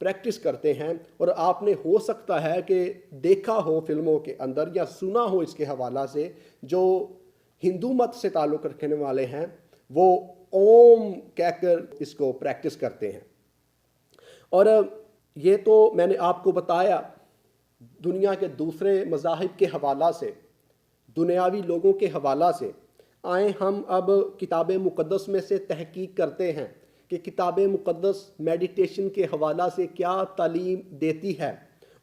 Practice کرتے ہیں، اور آپ نے ہو سکتا ہے کہ دیکھا ہو فلموں کے اندر یا سنا ہو اس کے حوالہ سے، جو ہندو مت سے تعلق رکھنے والے ہیں وہ اوم کہہ کر اس کو پریکٹس کرتے ہیں۔ اور یہ تو میں نے آپ کو بتایا دنیا کے دوسرے مذاہب کے حوالہ سے، دنیاوی لوگوں کے حوالہ سے۔ آئیں ہم اب کتاب مقدس میں سے تحقیق کرتے ہیں کہ کتاب مقدس میڈیٹیشن کے حوالہ سے کیا تعلیم دیتی ہے،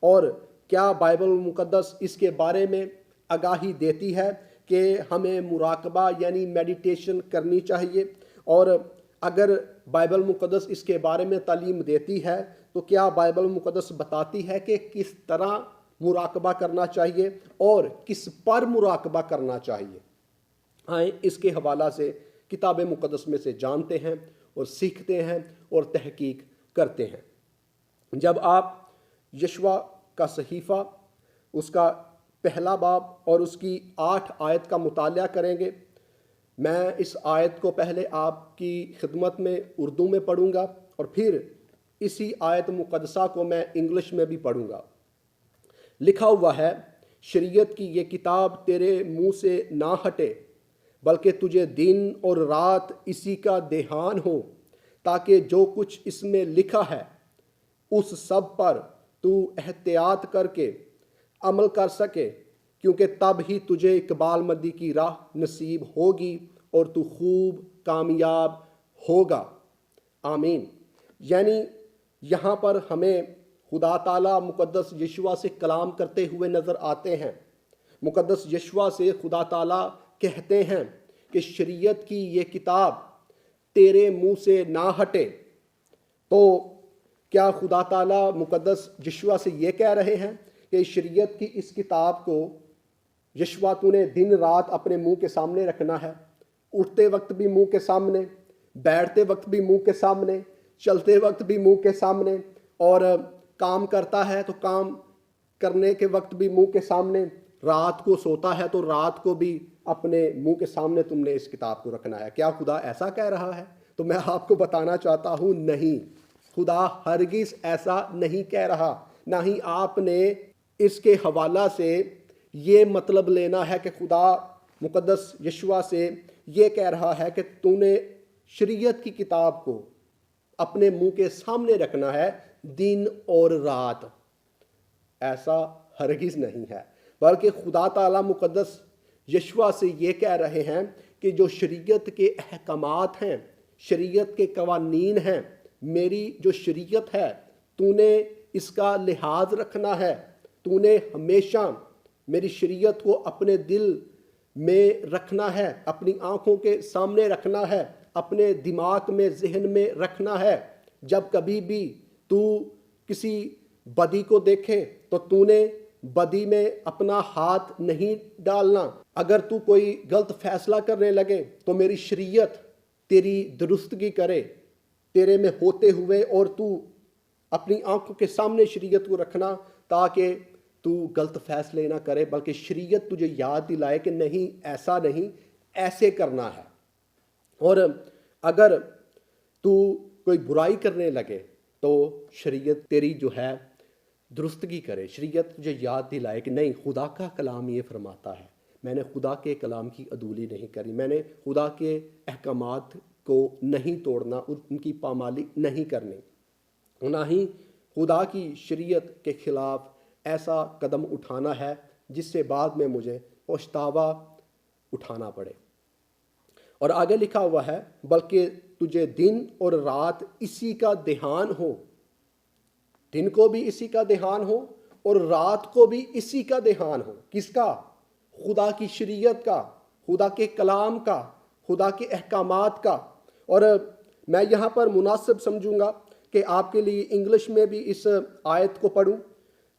اور کیا بائبل مقدس اس کے بارے میں آگاہی دیتی ہے کہ ہمیں مراقبہ یعنی میڈیٹیشن کرنی چاہیے، اور اگر بائبل مقدس اس کے بارے میں تعلیم دیتی ہے تو کیا بائبل مقدس بتاتی ہے کہ کس طرح مراقبہ کرنا چاہیے اور کس پر مراقبہ کرنا چاہیے۔ آئیں اس کے حوالہ سے کتاب مقدس میں سے جانتے ہیں اور سیکھتے ہیں اور تحقیق کرتے ہیں۔ جب آپ یشوع کا صحیفہ اس کا پہلا باب اور اس کی 8 آیت کا مطالعہ کریں گے، میں اس آیت کو پہلے آپ کی خدمت میں اردو میں پڑھوں گا اور پھر اسی آیت مقدسہ کو میں انگلش میں بھی پڑھوں گا۔ لکھا ہوا ہے، شریعت کی یہ کتاب تیرے منہ سے نہ ہٹے، بلکہ تجھے دن اور رات اسی کا دھیان ہو، تاکہ جو کچھ اس میں لکھا ہے اس سب پر تو احتیاط کر کے عمل کر سکے، کیونکہ تب ہی تجھے اقبال مندی کی راہ نصیب ہوگی اور تو خوب کامیاب ہوگا۔ آمین۔ یعنی یہاں پر ہمیں خدا تعالیٰ مقدس یشوع سے کلام کرتے ہوئے نظر آتے ہیں۔ مقدس یشوع سے خدا تعالیٰ کہتے ہیں کہ شریعت کی یہ کتاب تیرے منہ سے نہ ہٹے۔ تو کیا خدا تعالیٰ مقدس یشوع سے یہ کہہ رہے ہیں کہ شریعت کی اس کتاب کو یشوع تو نے دن رات اپنے منہ کے سامنے رکھنا ہے، اٹھتے وقت بھی منہ کے سامنے، بیٹھتے وقت بھی منہ کے سامنے، چلتے وقت بھی منہ کے سامنے، اور کام کرتا ہے تو کام کرنے کے وقت بھی منہ کے سامنے، رات کو سوتا ہے تو رات کو بھی اپنے منہ کے سامنے تم نے اس کتاب کو رکھنا ہے؟ کیا خدا ایسا کہہ رہا ہے؟ تو میں آپ کو بتانا چاہتا ہوں نہیں، خدا ہرگز ایسا نہیں کہہ رہا۔ نہ ہی آپ نے اس کے حوالہ سے یہ مطلب لینا ہے کہ خدا مقدس یشوع سے یہ کہہ رہا ہے کہ تو نے شریعت کی کتاب کو اپنے منہ کے سامنے رکھنا ہے دن اور رات۔ ایسا ہرگز نہیں ہے، بلکہ خدا تعالیٰ مقدس یشوع سے یہ کہہ رہے ہیں کہ جو شریعت کے احکامات ہیں، شریعت کے قوانین ہیں، میری جو شریعت ہے تو نے اس کا لحاظ رکھنا ہے، تو نے ہمیشہ میری شریعت کو اپنے دل میں رکھنا ہے، اپنی آنکھوں کے سامنے رکھنا ہے، اپنے دماغ میں ذہن میں رکھنا ہے۔ جب کبھی بھی تو کسی بدی کو دیکھے تو نے بدی میں اپنا ہاتھ نہیں ڈالنا۔ اگر تو کوئی غلط فیصلہ کرنے لگے تو میری شریعت تیری درستگی کرے تیرے میں ہوتے ہوئے، اور تو اپنی آنکھوں کے سامنے شریعت کو رکھنا تاکہ تو غلط فیصلے نہ کرے، بلکہ شریعت تجھے یاد دلائے کہ نہیں، ایسا نہیں، ایسے کرنا ہے۔ اور اگر تو کوئی برائی کرنے لگے تو شریعت تیری جو ہے درستگی کرے، شریعت تجھے یاد دلائے کہ نہیں، خدا کا کلام یہ فرماتا ہے، میں نے خدا کے کلام کی عدولی نہیں کری، میں نے خدا کے احکامات کو نہیں توڑنا، ان کی پامالی نہیں کرنی، نہ ہی خدا کی شریعت کے خلاف ایسا قدم اٹھانا ہے جس سے بعد میں مجھے پچھتاوا اٹھانا پڑے۔ اور آگے لکھا ہوا ہے، بلکہ تجھے دن اور رات اسی کا دھیان ہو۔ دن کو بھی اسی کا دھیان ہو اور رات کو بھی اسی کا دھیان ہو۔ کس کا؟ خدا کی شریعت کا، خدا کے کلام کا، خدا کے احکامات کا۔ اور میں یہاں پر مناسب سمجھوں گا کہ آپ کے لیے انگلش میں بھی اس آیت کو پڑھوں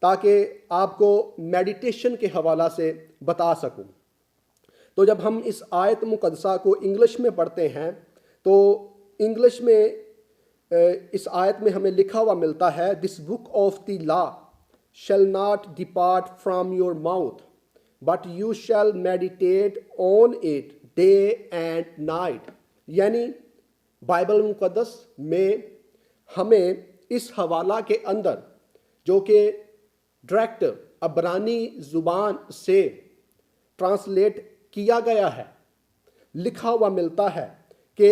تاکہ آپ کو میڈیٹیشن کے حوالہ سے بتا سکوں۔ تو جب ہم اس آیت مقدسہ کو انگلش میں پڑھتے ہیں تو انگلش میں اس آیت میں ہمیں لکھا ہوا ملتا ہے، this book of the law shall not depart from your mouth, but you shall meditate on it day and night۔ یعنی بائبل مقدس میں ہمیں اس حوالہ کے اندر جو کہ ڈائریکٹ عبرانی زبان سے ٹرانسلیٹ کیا گیا ہے، لکھا ہوا ملتا ہے کہ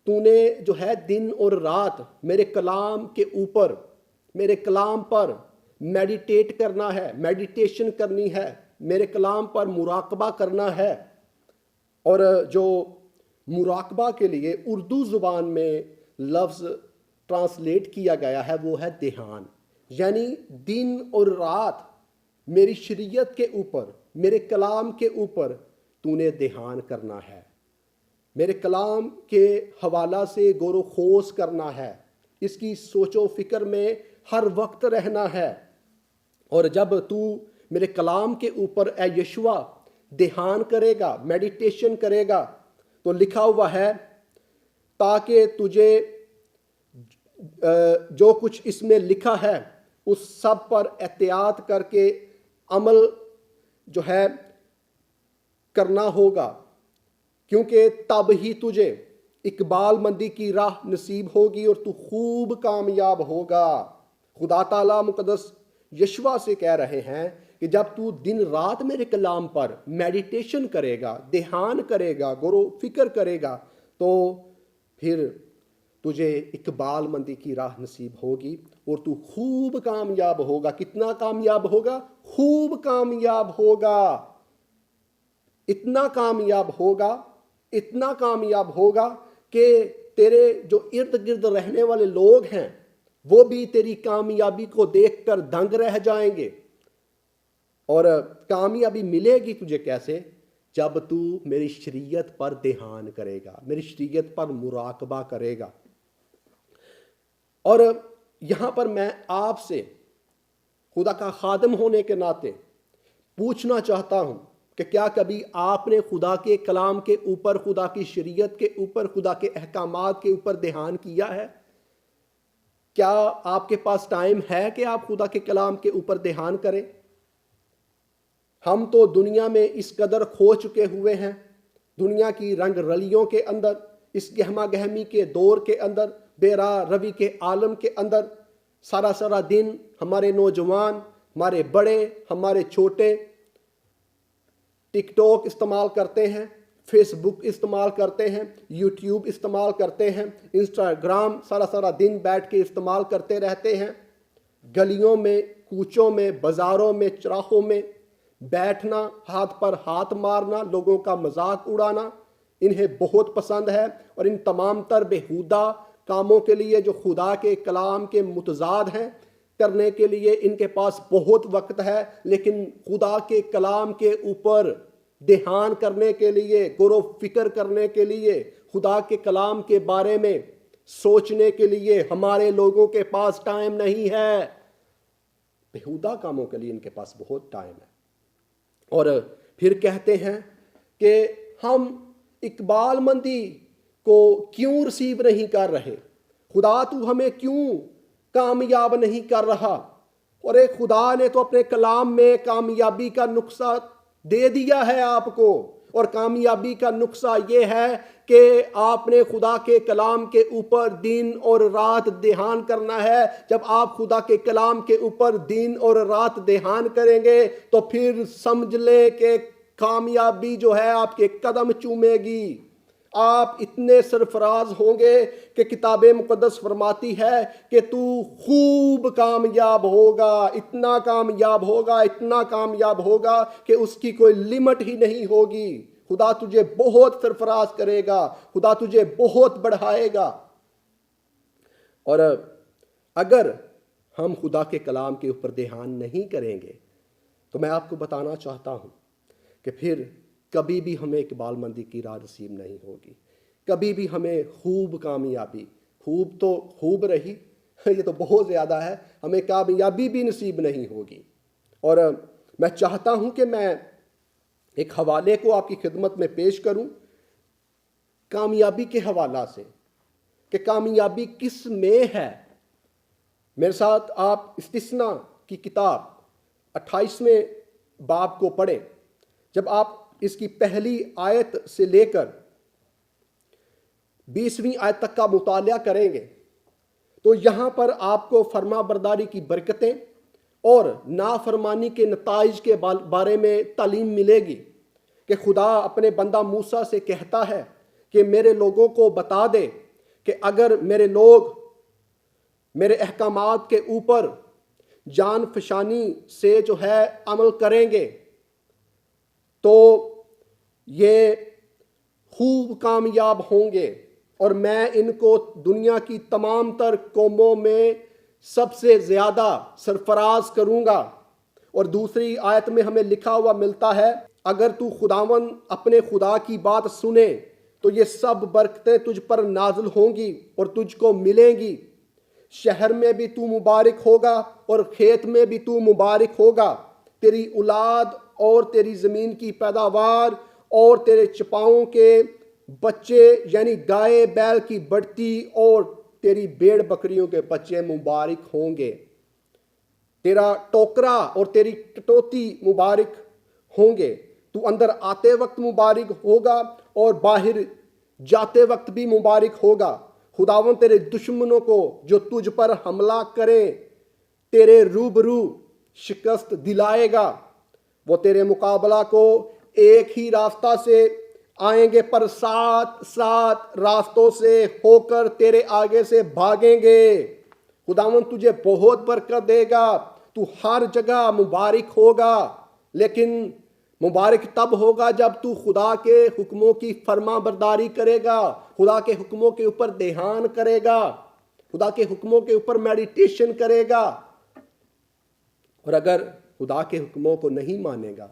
تو نے جو ہے دن اور رات میرے کلام کے اوپر، میرے کلام پر میڈیٹیٹ کرنا ہے، میڈیٹیشن کرنی ہے، میرے کلام پر مراقبہ کرنا ہے۔ اور جو مراقبہ کے لیے اردو زبان میں لفظ ٹرانسلیٹ کیا گیا ہے وہ ہے دھیان، یعنی دن اور رات میری شریعت کے اوپر، میرے کلام کے اوپر تو نے دھیان کرنا ہے، میرے کلام کے حوالہ سے غور و خوض کرنا ہے، اس کی سوچ و فکر میں ہر وقت رہنا ہے۔ اور جب تو میرے کلام کے اوپر اے یشوع دھیان کرے گا، میڈیٹیشن کرے گا، تو لکھا ہوا ہے تاکہ تجھے جو کچھ اس میں لکھا ہے اس سب پر احتیاط کر کے عمل جو ہے کرنا ہوگا، کیونکہ تب ہی تجھے اقبال مندی کی راہ نصیب ہوگی اور تو خوب کامیاب ہوگا۔ خدا تعالیٰ مقدس یشوع سے کہہ رہے ہیں کہ جب تو دن رات میرے کلام پر میڈیٹیشن کرے گا، دھیان کرے گا، غور و فکر کرے گا، تو پھر تجھے اقبال مندی کی راہ نصیب ہوگی اور تو خوب کامیاب ہوگا۔ کتنا کامیاب ہوگا؟ خوب کامیاب ہوگا۔ اتنا کامیاب ہوگا، اتنا کامیاب ہوگا کہ تیرے جو ارد گرد رہنے والے لوگ ہیں وہ بھی تیری کامیابی کو دیکھ کر دنگ رہ جائیں گے۔ اور کامیابی ملے گی تجھے کیسے؟ جب تو میری شریعت پر دھیان کرے گا، میری شریعت پر مراقبہ کرے گا۔ اور یہاں پر میں آپ سے خدا کا خادم ہونے کے ناطے پوچھنا چاہتا ہوں کہ کیا کبھی آپ نے خدا کے کلام کے اوپر، خدا کی شریعت کے اوپر، خدا کے احکامات کے اوپر دھیان کیا ہے؟ کیا آپ کے پاس ٹائم ہے کہ آپ خدا کے کلام کے اوپر دھیان کریں؟ ہم تو دنیا میں اس قدر کھو چکے ہوئے ہیں، دنیا کی رنگ رلیوں کے اندر، اس گہما گہمی کے دور کے اندر، بے راہ روی کے عالم کے اندر، سارا دن ہمارے نوجوان، ہمارے بڑے، ہمارے چھوٹے ٹک ٹاک استعمال کرتے ہیں، فیس بک استعمال کرتے ہیں، یوٹیوب استعمال کرتے ہیں، انسٹاگرام سارا دن بیٹھ کے استعمال کرتے رہتے ہیں۔ گلیوں میں، کوچوں میں، بازاروں میں، چراہوں میں بیٹھنا، ہاتھ پر ہاتھ مارنا، لوگوں کا مذاق اڑانا انہیں بہت پسند ہے، اور ان تمام تر بےہودہ کاموں کے لیے جو خدا کے کلام کے متضاد ہیں کرنے کے لیے ان کے پاس بہت وقت ہے، لیکن خدا کے کلام کے اوپر دھیان کرنے کے لیے، غور و فکر کرنے کے لیے، خدا کے کلام کے بارے میں سوچنے کے لیے ہمارے لوگوں کے پاس ٹائم نہیں ہے۔ بےہودہ کاموں کے لیے ان کے پاس بہت ٹائم ہے۔ اور پھر کہتے ہیں کہ ہم اقبال مندی کو کیوں ریسیو نہیں کر رہے؟ خدا تو ہمیں کیوں کامیاب نہیں کر رہا؟ اور ایک خدا نے تو اپنے کلام میں کامیابی کا نقصہ دے دیا ہے آپ کو، اور کامیابی کا نقصہ یہ ہے کہ آپ نے خدا کے کلام کے اوپر دن اور رات دھیان کرنا ہے۔ جب آپ خدا کے کلام کے اوپر دن اور رات دھیان کریں گے تو پھر سمجھ لیں کہ کامیابی جو ہے آپ کے قدم چومے گی۔ آپ اتنے سرفراز ہوں گے کہ کتاب مقدس فرماتی ہے کہ تو خوب کامیاب ہوگا، اتنا کامیاب ہوگا، اتنا کامیاب ہوگا کہ اس کی کوئی لمٹ ہی نہیں ہوگی۔ خدا تجھے بہت سرفراز کرے گا، خدا تجھے بہت بڑھائے گا۔ اور اگر ہم خدا کے کلام کے اوپر دھیان نہیں کریں گے تو میں آپ کو بتانا چاہتا ہوں کہ پھر کبھی بھی ہمیں اقبال مندی کی راہ نصیب نہیں ہوگی، کبھی بھی ہمیں خوب کامیابی، خوب تو خوب رہی، یہ تو بہت زیادہ ہے، ہمیں کامیابی بھی نصیب نہیں ہوگی۔ اور میں چاہتا ہوں کہ میں ایک حوالے کو آپ کی خدمت میں پیش کروں کامیابی کے حوالہ سے، کہ کامیابی کس میں ہے۔ میرے ساتھ آپ استثنا کی کتاب 28ویں باب کو پڑھیں۔ جب آپ اس کی پہلی آیت سے لے کر 20ویں آیت تک کا مطالعہ کریں گے تو یہاں پر آپ کو فرما برداری کی برکتیں اور نافرمانی کے نتائج کے بارے میں تعلیم ملے گی کہ خدا اپنے بندہ موسیٰ سے کہتا ہے کہ میرے لوگوں کو بتا دے کہ اگر میرے لوگ میرے احکامات کے اوپر جان فشانی سے جو ہے عمل کریں گے تو یہ خوب کامیاب ہوں گے اور میں ان کو دنیا کی تمام تر قوموں میں سب سے زیادہ سرفراز کروں گا۔ اور دوسری آیت میں ہمیں لکھا ہوا ملتا ہے اگر تو خداوند اپنے خدا کی بات سنے تو یہ سب برکتیں تجھ پر نازل ہوں گی اور تجھ کو ملیں گی، شہر میں بھی تو مبارک ہوگا اور کھیت میں بھی تو مبارک ہوگا، تیری اولاد اور تیری زمین کی پیداوار اور تیرے چپاؤں کے بچے یعنی گائے بیل کی بڑھتی اور تیری بھیڑ بکریوں کے بچے مبارک ہوں گے، تیرا ٹوکرا اور تیری کٹوتی مبارک ہوں گے، تو اندر آتے وقت مبارک ہوگا اور باہر جاتے وقت بھی مبارک ہوگا۔ خداوند تیرے دشمنوں کو جو تجھ پر حملہ کریں تیرے روبرو شکست دلائے گا، وہ تیرے مقابلہ کو ایک ہی راستہ سے آئیں گے پر 7 راستوں سے ہو کر تیرے آگے سے بھاگیں گے۔ خداوند تجھے بہت برکت دے گا، تو ہر جگہ مبارک ہوگا، لیکن مبارک تب ہوگا جب تو خدا کے حکموں کی فرما برداری کرے گا، خدا کے حکموں کے اوپر دھیان کرے گا، خدا کے حکموں کے اوپر میڈیٹیشن کرے گا۔ اور اگر خدا کے حکموں کو نہیں مانے گا،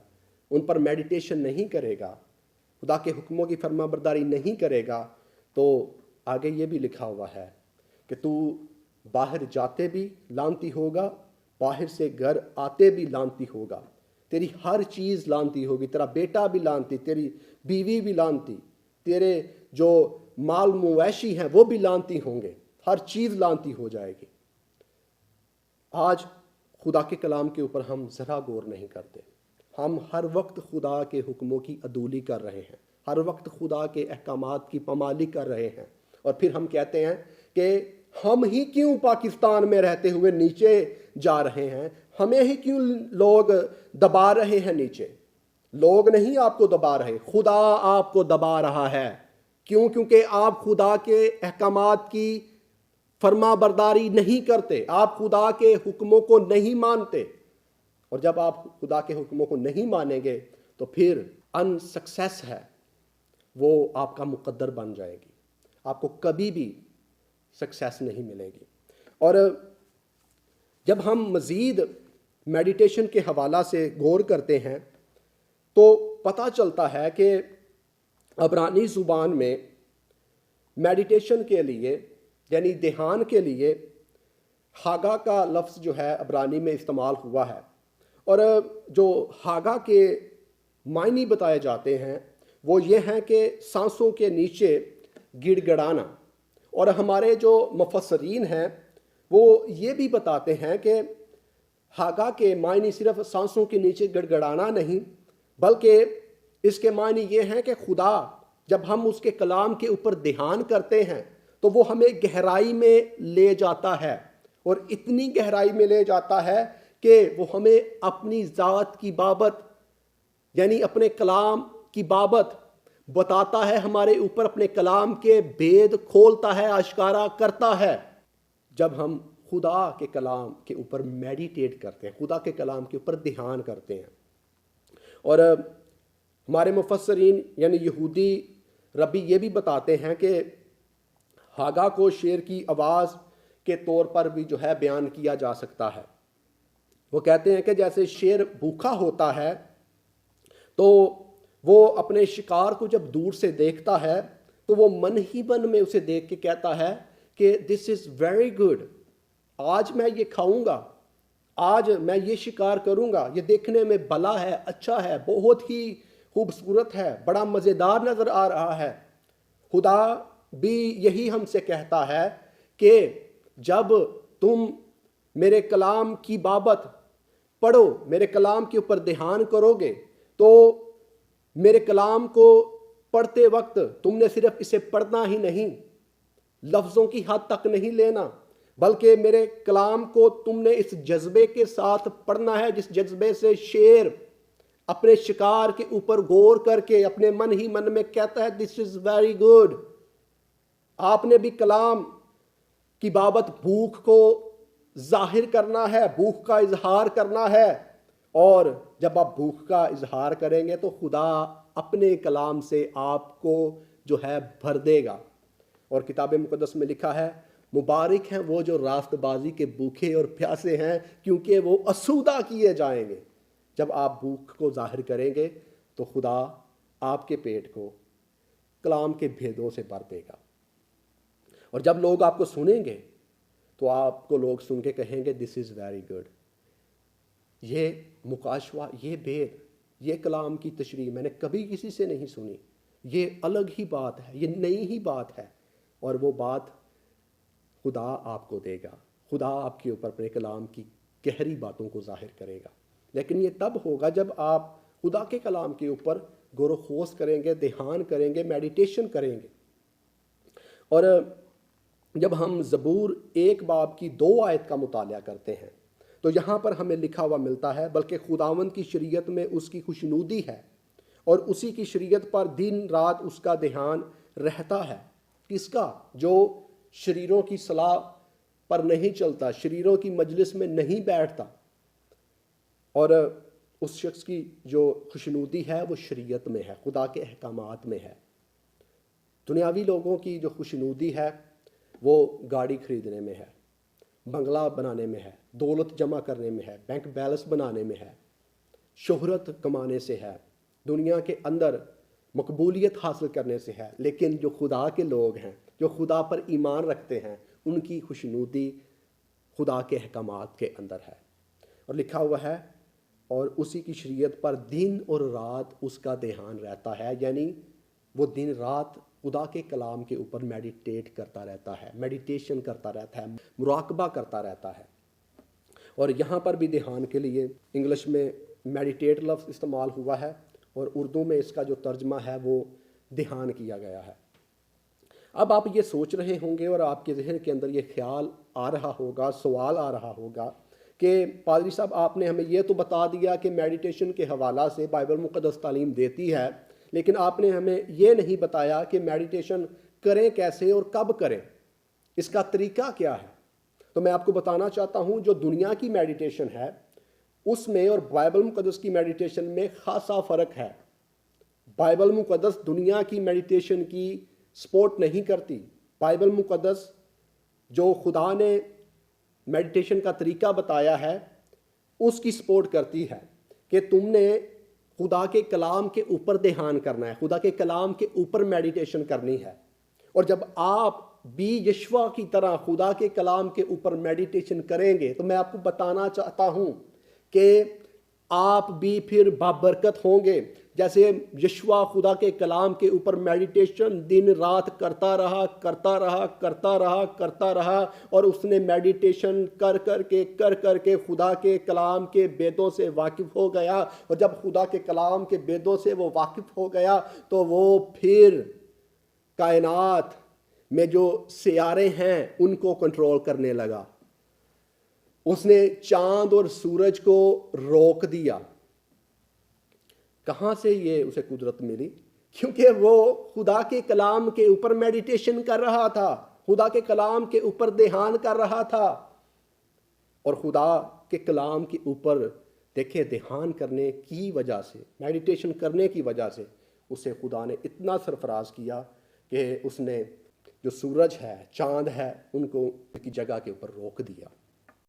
ان پر میڈیٹیشن نہیں کرے گا، خدا کے حکموں کی فرما برداری نہیں کرے گا، تو آگے یہ بھی لکھا ہوا ہے کہ تو باہر جاتے بھی لعنتی ہوگا، باہر سے گھر آتے بھی لعنتی ہوگا، تیری ہر چیز لعنتی ہوگی، تیرا بیٹا بھی لعنتی، تیری بیوی بھی لعنتی، تیرے جو مال مویشی ہیں وہ بھی لعنتی ہوں گے، ہر چیز لعنتی ہو جائے گی۔ آج خدا کے کلام کے اوپر ہم ذرا غور نہیں کرتے، ہم ہر وقت خدا کے حکموں کی عدولی کر رہے ہیں، ہر وقت خدا کے احکامات کی پامالی کر رہے ہیں، اور پھر ہم کہتے ہیں کہ ہم ہی کیوں پاکستان میں رہتے ہوئے نیچے جا رہے ہیں، ہمیں ہی کیوں لوگ دبا رہے ہیں نیچے۔ لوگ نہیں آپ کو دبا رہے، خدا آپ کو دبا رہا ہے۔ کیوں؟ کیونکہ آپ خدا کے احکامات کی فرما برداری نہیں کرتے، آپ خدا کے حکموں کو نہیں مانتے، اور جب آپ خدا کے حکموں کو نہیں مانیں گے تو پھر ان سکسیس ہے وہ آپ کا مقدر بن جائے گی، آپ کو کبھی بھی سکسیس نہیں ملے گی۔ اور جب ہم مزید میڈیٹیشن کے حوالہ سے غور کرتے ہیں تو پتہ چلتا ہے کہ عبرانی زبان میں میڈیٹیشن کے لیے یعنی دھیان کے لیے ہاگا کا لفظ جو ہے عبرانی میں استعمال ہوا ہے، اور جو ہاگا کے معنی بتائے جاتے ہیں وہ یہ ہیں کہ سانسوں کے نیچے گڑ گڑانا، اور ہمارے جو مفسرین ہیں وہ یہ بھی بتاتے ہیں کہ ہاگا کے معنی صرف سانسوں کے نیچے گڑ گڑانا نہیں، بلکہ اس کے معنی یہ ہیں کہ خدا جب ہم اس کے کلام کے اوپر دھیان کرتے ہیں تو وہ ہمیں گہرائی میں لے جاتا ہے، اور اتنی گہرائی میں لے جاتا ہے کہ وہ ہمیں اپنی ذات کی بابت یعنی اپنے کلام کی بابت بتاتا ہے، ہمارے اوپر اپنے کلام کے بید کھولتا ہے، آشکارا کرتا ہے۔ جب ہم خدا کے کلام کے اوپر میڈیٹیٹ کرتے ہیں، خدا کے کلام کے اوپر دھیان کرتے ہیں، اور ہمارے مفسرین یعنی یہودی ربی یہ بھی بتاتے ہیں کہ ہاگا کو شیر کی آواز کے طور پر بھی جو ہے بیان کیا جا سکتا ہے۔ وہ کہتے ہیں کہ جیسے شیر بھوکا ہوتا ہے تو وہ اپنے شکار کو جب دور سے دیکھتا ہے تو وہ من ہی من میں اسے دیکھ کے کہتا ہے کہ دس از ویری گڈ، آج میں یہ کھاؤں گا، آج میں یہ شکار کروں گا، یہ دیکھنے میں بھلا ہے، اچھا ہے، بہت ہی خوبصورت ہے، بڑا مزیدار نظر آ رہا ہے۔ خدا بھی یہی ہم سے کہتا ہے کہ جب تم میرے کلام کی بابت پڑھو، میرے کلام کے اوپر دھیان کرو گے تو میرے کلام کو پڑھتے وقت تم نے صرف اسے پڑھنا ہی نہیں، لفظوں کی حد تک نہیں لینا، بلکہ میرے کلام کو تم نے اس جذبے کے ساتھ پڑھنا ہے جس جذبے سے شیر اپنے شکار کے اوپر غور کر کے اپنے من ہی من میں کہتا ہے دس از ویری گڈ۔ آپ نے بھی کلام کی بابت بھوک کو ظاہر کرنا ہے، بھوک کا اظہار کرنا ہے، اور جب آپ بھوک کا اظہار کریں گے تو خدا اپنے کلام سے آپ کو جو ہے بھر دے گا۔ اور کتاب مقدس میں لکھا ہے مبارک ہیں وہ جو راست بازی کے بھوکے اور پیاسے ہیں کیونکہ وہ اسودہ کیے جائیں گے۔ جب آپ بھوک کو ظاہر کریں گے تو خدا آپ کے پیٹ کو کلام کے بھیدوں سے بھر دے گا، اور جب لوگ آپ کو سنیں گے تو آپ کو لوگ سن کے کہیں گے دس از ویری گڈ۔ یہ مکاشفہ، یہ بھید، یہ کلام کی تشریح میں نے کبھی کسی سے نہیں سنی، یہ الگ ہی بات ہے، یہ نئی ہی بات ہے، اور وہ بات خدا آپ کو دے گا۔ خدا آپ کے اوپر اپنے کلام کی گہری باتوں کو ظاہر کرے گا، لیکن یہ تب ہوگا جب آپ خدا کے کلام کے اوپر غور و خوض کریں گے، دھیان کریں گے، میڈیٹیشن کریں گے۔ اور جب ہم زبور 1 باب کی 2 آیت کا مطالعہ کرتے ہیں تو یہاں پر ہمیں لکھا ہوا ملتا ہے بلکہ خداوند کی شریعت میں اس کی خوشنودی ہے اور اسی کی شریعت پر دن رات اس کا دھیان رہتا ہے۔ کس کا؟ جو شریروں کی صلاح پر نہیں چلتا، شریروں کی مجلس میں نہیں بیٹھتا، اور اس شخص کی جو خوشنودی ہے وہ شریعت میں ہے، خدا کے احکامات میں ہے۔ دنیاوی لوگوں کی جو خوشنودی ہے وہ گاڑی خریدنے میں ہے، بنگلہ بنانے میں ہے، دولت جمع کرنے میں ہے، بینک بیلنس بنانے میں ہے، شہرت کمانے سے ہے، دنیا کے اندر مقبولیت حاصل کرنے سے ہے۔ لیکن جو خدا کے لوگ ہیں، جو خدا پر ایمان رکھتے ہیں، ان کی خوشنودی خدا کے احکامات کے اندر ہے۔ اور لکھا ہوا ہے اور اسی کی شریعت پر دن اور رات اس کا دھیان رہتا ہے، یعنی وہ دن رات خدا کے کلام کے اوپر میڈیٹیٹ کرتا رہتا ہے، میڈیٹیشن کرتا رہتا ہے، مراقبہ کرتا رہتا ہے۔ اور یہاں پر بھی دھیان کے لیے انگلش میں میڈیٹیٹ لفظ استعمال ہوا ہے، اور اردو میں اس کا جو ترجمہ ہے وہ دھیان کیا گیا ہے۔ اب آپ یہ سوچ رہے ہوں گے اور آپ کے ذہن کے اندر یہ خیال آ رہا ہوگا، سوال آ رہا ہوگا کہ پادری صاحب آپ نے ہمیں یہ تو بتا دیا کہ میڈیٹیشن کے حوالہ سے بائبل مقدس تعلیم دیتی ہے، لیکن آپ نے ہمیں یہ نہیں بتایا کہ میڈیٹیشن کریں کیسے اور کب کریں، اس کا طریقہ کیا ہے۔ تو میں آپ کو بتانا چاہتا ہوں جو دنیا کی میڈیٹیشن ہے اس میں اور بائبل مقدس کی میڈیٹیشن میں خاصا فرق ہے۔ بائبل مقدس دنیا کی میڈیٹیشن کی سپورٹ نہیں کرتی۔ بائبل مقدس جو خدا نے میڈیٹیشن کا طریقہ بتایا ہے اس کی سپورٹ کرتی ہے کہ تم نے خدا کے کلام کے اوپر دھیان کرنا ہے، خدا کے کلام کے اوپر میڈیٹیشن کرنی ہے۔ اور جب آپ بھی یشوع کی طرح خدا کے کلام کے اوپر میڈیٹیشن کریں گے تو میں آپ کو بتانا چاہتا ہوں کہ آپ بھی پھر بابرکت ہوں گے۔ جیسے یشوع خدا کے کلام کے اوپر میڈیٹیشن دن رات کرتا رہا اور اس نے میڈیٹیشن کر کے خدا کے کلام کے بیدوں سے واقف ہو گیا، اور جب خدا کے کلام کے بیدوں سے وہ واقف ہو گیا تو وہ پھر کائنات میں جو سیارے ہیں ان کو کنٹرول کرنے لگا۔ اس نے چاند اور سورج کو روک دیا۔ کہاں سے یہ اسے قدرت ملی؟ کیونکہ وہ خدا کے کلام کے اوپر میڈیٹیشن کر رہا تھا، خدا کے کلام کے اوپر دھیان کر رہا تھا، اور خدا کے کلام کے اوپر دیکھیں دھیان کرنے کی وجہ سے، میڈیٹیشن کرنے کی وجہ سے اسے خدا نے اتنا سرفراز کیا کہ اس نے جو سورج ہے، چاند ہے، ان کو ان کی جگہ کے اوپر روک دیا۔